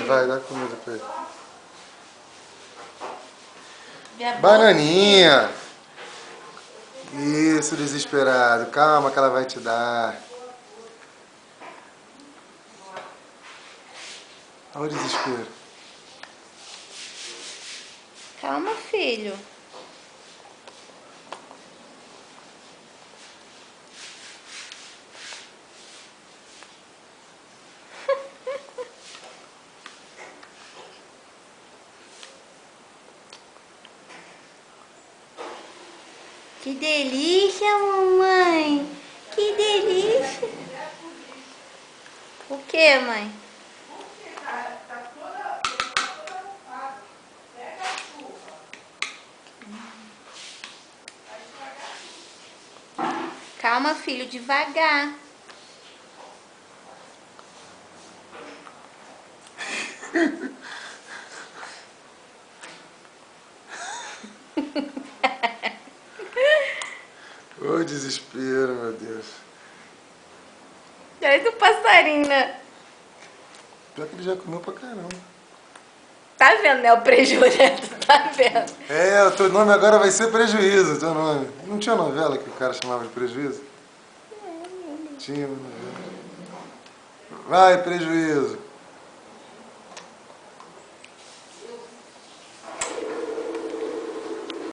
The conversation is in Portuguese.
Vai, dá comida pra ele. Minha Bananinha! Isso, desesperado. Calma que ela vai te dar. Olha o desespero. Calma, filho. Que delícia, mamãe. Que delícia. O que, mãe? Calma, filho, devagar. Ô desespero, meu Deus. Olha do passarinho, né? Pior que ele já comeu pra caramba. Tá vendo, né? O prejuízo, tu tá vendo? É, o teu nome agora vai ser Prejuízo, teu nome. Não tinha novela que o cara chamava de Prejuízo? Tinha uma novela. Vai, Prejuízo.